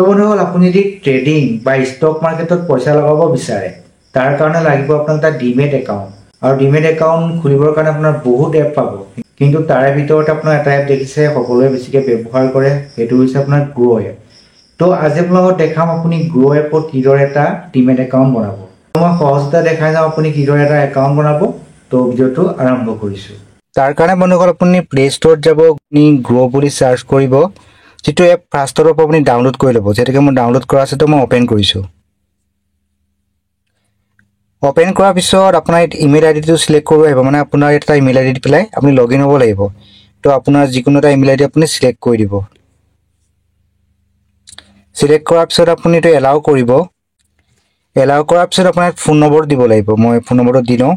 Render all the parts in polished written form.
তো বন্ধুসকল আপুনি যদি ট্ৰেডিং বা ষ্টক মাৰ্কেটত পইচা লগাব বিচাৰে তাৰ কাৰণে লাগিব আপোনাক এটা ডিমেট একাউণ্ট আৰু ডিমেট একাউণ্ট খুলিবৰ কাৰণে আপোনাৰ বহুত এপ পাব কিন্তু তাৰে ভিতৰত আপোনাৰ এটা এপ দেখিছে সকলোৱে বেছিকৈ ব্যৱহাৰ কৰে সেইটো হৈছে আপোনাৰ গ্ৰ' এপ তো আজি আপোনালোকক দেখাম আপুনি গ্ৰ' এপত কিদৰে এটা ডিমেট একাউণ্ট বনাব মই সহজতে দেখাই যাওঁ আপুনি কিদৰে এটা একাউণ্ট বনাব তো ভিডিঅ'টো আৰম্ভ কৰিছোঁ তাৰ কাৰণে বন্ধুসকল আপুনি প্লে ষ্টৰত যাব আপুনি গ্ৰ' বুলি চাৰ্চ কৰিব যিটো এপ ফাৰ্ষ্টৰ পৰা আপুনি ডাউনলোড কৰি ল'ব যেনেকৈ মই ডাউনলোড কৰা আছে তো মই অ'পেন কৰিছোঁ অ'পেন কৰাৰ পিছত আপোনাৰ ইমেইল আই ডিটো চিলেক্ট কৰিব আহিব মানে আপোনাৰ এটা ইমেইল আই ডি দি পেলাই আপুনি লগ ইন হ'ব লাগিব তো আপোনাৰ যিকোনো এটা ইমেইল আই ডি আপুনি চিলেক্ট কৰি দিব চিলেক্ট কৰাৰ পিছত আপুনি এইটো এলাউ কৰিব এলাউ কৰাৰ পিছত আপোনাৰ ফোন নম্বৰ দিব লাগিব মই ফোন নম্বৰটো দি লওঁ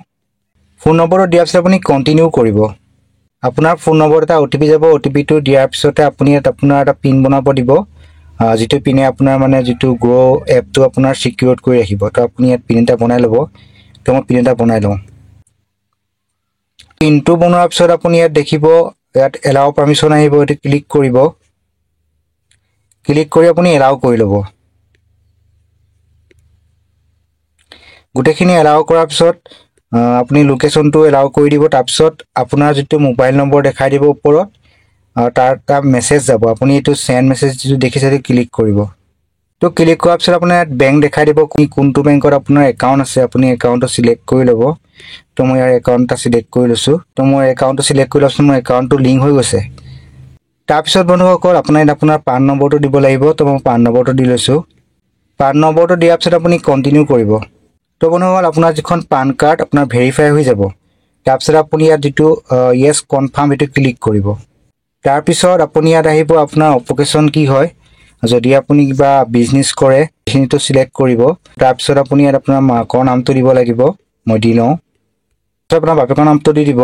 ফোন নম্বৰটো দিয়াৰ পিছত আপুনি কণ্টিনিউ কৰিব আপোনাৰ ফোন নম্বৰ এটা অ'টিপি যাব অ'টিপিটো দিয়াৰ পিছতে আপুনি আপোনাৰ এটা পিন বনাব দিব যিটো পিনে আপোনাৰ মানে যিটো গ্ৰ' এপটো আপোনাৰ চিকিউৰ্ড কৰি ৰাখিব তো আপুনি ইয়াত পিন এটা বনাই ল'ব তো মই পিন এটা বনাই লওঁ পিনটো বনোৱাৰ পিছত আপুনি ইয়াত দেখিব ইয়াত এলাউ পাৰ্মিশ্যন আহিব এইটো ক্লিক কৰিব ক্লিক কৰি আপুনি এলাউ কৰি ল'ব গোটেইখিনি এলাউ কৰাৰ পিছত আপুনি লোকেশ্যনটো এলাউ কৰি দিব তাৰপিছত আপোনাৰ যিটো মোবাইল নম্বৰ দেখাই দিব ওপৰত তাৰ এটা মেছেজ যাব আপুনি এইটো চেণ্ড মেছেজ যিটো দেখিছে সেইটো ক্লিক কৰিব তো ক্লিক কৰাৰ পিছত আপোনাৰ ইয়াত বেংক দেখাই দিব কোনটো বেংকত আপোনাৰ একাউণ্ট আছে আপুনি একাউণ্টটো চিলেক্ট কৰি ল'ব তো মই ইয়াৰ একাউণ্ট এটা চিলেক্ট কৰি লৈছোঁ তো মই একাউণ্টটো চিলেক্ট কৰি লোৱাৰ পিছত মোৰ একাউণ্টটো লিংক হৈ গৈছে তাৰপিছত বন্ধুসকল আপোনাৰ পান নম্বৰটো দিব লাগিব তো মই পান নম্বৰটো দি লৈছোঁ পান নম্বৰটো দিয়াৰ পিছত আপুনি কণ্টিনিউ কৰিব তো বন্ধুসকল আপোনাৰ যিখন পান কাৰ্ড আপোনাৰ ভেৰিফাই হৈ যাব তাৰপিছত আপুনি ইয়াত যিটো য়েছ কনফাৰ্ম এইটো ক্লিক কৰিব তাৰপিছত আপুনি ইয়াত আহিব আপোনাৰ অকুপেশ্যন কি হয় যদি আপুনি কিবা বিজনেছ কৰে সেইখিনিটো চিলেক্ট কৰিব তাৰপিছত আপুনি ইয়াত আপোনাৰ মাকৰ নামটো দিব লাগিব মই দি লওঁ তাৰপিছত আপোনাৰ বাপেকৰ নামটো দি দিব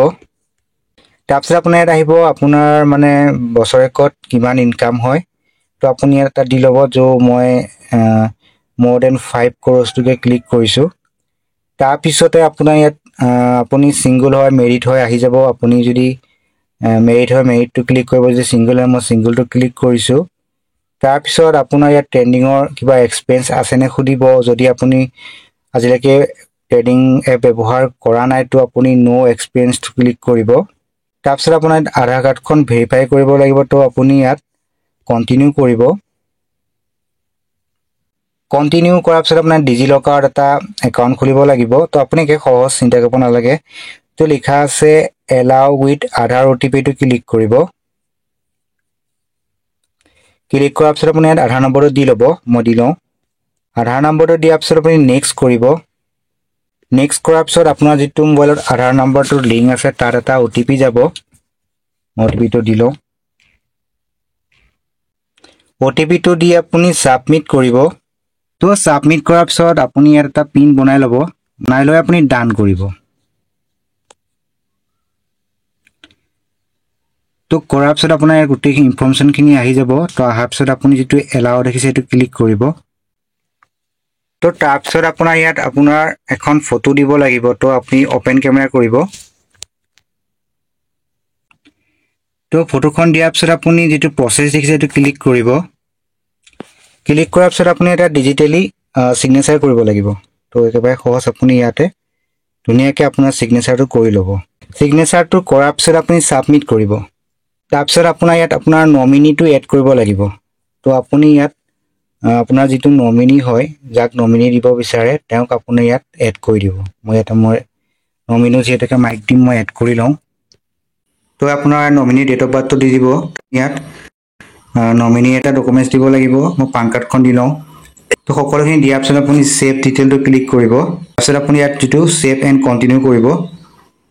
তাৰপিছত আপোনাৰ ইয়াত আহিব আপোনাৰ মানে বছৰেকত কিমান ইনকাম হয় তো আপুনি ইয়াত এটা দি ল'ব মই more than 5 crores ক্লিক কৰিছোঁ তাৰপিছতে আপোনাৰ ইয়াত আপুনি ছিংগল হয় মেৰিড হয় আহি যাব আপুনি যদি মেৰিড হয় মেৰিডটো ক্লিক কৰিব যদি ছিংগল হয় মই ছিংগলটো ক্লিক কৰিছোঁ তাৰপিছত আপোনাৰ ইয়াত ট্ৰেণ্ডিঙৰ কিবা এক্সপেৰিয়েঞ্চ আছেনে সুধিব যদি আপুনি আজিলৈকে ট্ৰেডিং এপ ব্যৱহাৰ কৰা নাই তো আপুনি ন' এক্সপেৰিয়েঞ্চটো ক্লিক কৰিব তাৰপিছত আপোনাৰ আধাৰ কাৰ্ডখন ভেৰিফাই কৰিব লাগিব তো আপুনি ইয়াত কণ্টিনিউ কৰিব কণ্টিনিউ কৰাৰ পিছত আপোনাৰ ডিজিলকাৰত এটা একাউণ্ট খুলিব লাগিব তো আপুনি একে সহজ চিন্তা কৰিব নালাগে তো লিখা আছে এলাউ উইথ আধাৰ অ'টিপিটো ক্লিক কৰিব ক্লিক কৰাৰ পিছত আপুনি ইয়াত আধাৰ নম্বৰটো দি ল'ব মই দি লওঁ আধাৰ নম্বৰটো দিয়াৰ পিছত আপুনি নেক্সট কৰিব নেক্সট কৰাৰ পিছত আপোনাৰ যিটো মোবাইলত আধাৰ নম্বৰটো লিংক আছে তাত এটা অ'টিপি যাব মই অ'টিপিটো দি লওঁ অ'টিপিটো দি আপুনি ছাবমিট কৰিব তো ছাবমিট কৰাৰ পিছত আপুনি ইয়াত এটা পিন বনাই ল'ব বনাই লৈ আপুনি ডান কৰিব তো কৰাৰ পিছত আপোনাৰ গোটেই ইনফৰ্মেশ্যনখিনি আহি যাব তো অহাৰ পিছত আপুনি যিটো এলাউ দেখিছে সেইটো ক্লিক কৰিব তো তাৰপিছত আপোনাৰ ইয়াত আপোনাৰ এখন ফটো দিব লাগিব তো আপুনি অ'পেন কেমেৰা কৰিব তো ফটোখন দিয়াৰ পিছত আপুনি যিটো প্ৰচেছ দেখিছে সেইটো ক্লিক কৰিব ক্লিক কৰাৰ পিছত আপুনি এটা ডিজিটেলি ছিগনেচাৰ কৰিব লাগিব তো একেবাৰে সহজ আপুনি ইয়াতে ধুনীয়াকৈ আপোনাৰ ছিগনেচাৰটো কৰি ল'ব ছিগনেচাৰটো কৰাৰ পিছত আপুনি ছাবমিট কৰিব তাৰপিছত আপোনাৰ ইয়াত আপোনাৰ নমিনিটো এড কৰিব লাগিব তো আপুনি ইয়াত আপোনাৰ যিটো নমিনি হয় যাক নমিনি দিব বিচাৰে তেওঁক আপুনি ইয়াত এড কৰি দিব মই নমিনি যিহেতুকে মাইক দিম মই এড কৰি লওঁ তো আপোনাৰ নমিনি ডেট অফ বাৰ্থটো দি দিব ইয়াত নমিনি এটা ডকুমেণ্টছ দিব লাগিব মই পান কাৰ্ডখন দি লওঁ তো সকলোখিনি দিয়াৰ পিছত আপুনি ছেভ ডিটেইলটো ক্লিক কৰিব তাৰপিছত আপুনি ইয়াত যিটো ছেভ এণ্ড কণ্টিনিউ কৰিব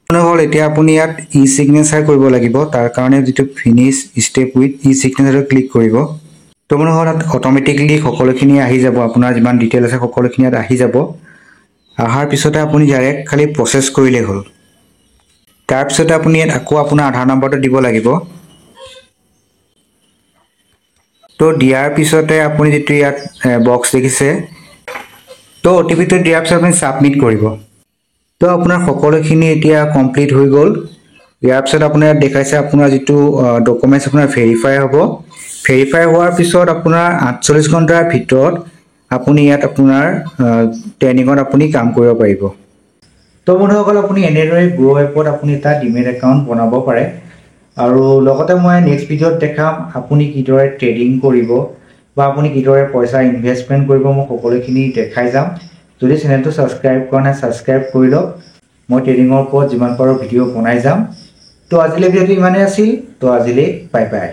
হ'ল এতিয়া আপুনি ইয়াত ই ছিগনেচাৰ কৰিব লাগিব তাৰ কাৰণে যিটো ফিনিছ ষ্টেপ উইথ ই ছিগনেচাৰটো ক্লিক কৰিব তো মানে হ'ল অট'মেটিকলি সকলোখিনি আহি যাব আপোনাৰ যিমান ডিটেইল আছে সকলোখিনি ইয়াত আহি যাব অহাৰ পিছতে আপুনি ডাইৰেক্ট খালি প্ৰচেছ কৰিলেই হ'ল তাৰপিছতে আপুনি ইয়াত আকৌ আপোনাৰ আধাৰ নম্বৰটো দিব লাগিব তো দিয়াৰ পিছতে আপুনি যিটো ইয়াত বক্স দেখিছে তো অ'টিপিটো দিয়াৰ পিছত আপুনি ছাবমিট কৰিব তো আপোনাৰ সকলোখিনি এতিয়া কমপ্লিট হৈ গ'ল ইয়াৰ পিছত আপোনাৰ দেখাইছে আপোনাৰ যিটো ডকুমেণ্টছ আপোনাৰ ভেৰিফাই হ'ব ভেৰিফাই হোৱাৰ পিছত আপোনাৰ 48 ঘণ্টাৰ ভিতৰত আপুনি ইয়াত আপোনাৰ ট্ৰেইনিঙত আপুনি কাম কৰিব পাৰিব। তো বন্ধুসকল, আপুনি এনেদৰে গ্ৰ' এপত আপুনি এটা ডিমেট একাউণ্ট বনাব পাৰে। আৰু লগতে মই নেক্সট ভিডিঅ'ত দেখাম আপুনি কিদৰে ট্ৰেডিং কৰিব বা আপুনি কিদৰে পইচা ইনভেষ্টমেণ্ট কৰিব, মই সকলোখিনি দেখাই যাম। যদি চেনেলটো ছাবস্ক্ৰাইব কৰা নাই ছাবস্ক্ৰাইব কৰি লওক। মই ট্ৰেডিঙৰ ওপৰত যিমান পাৰোঁ ভিডিঅ' বনাই যাম। তো আজিলৈ ভিডিঅ'টো ইমানেই আছিল। তো আজিলৈ বাই বাই।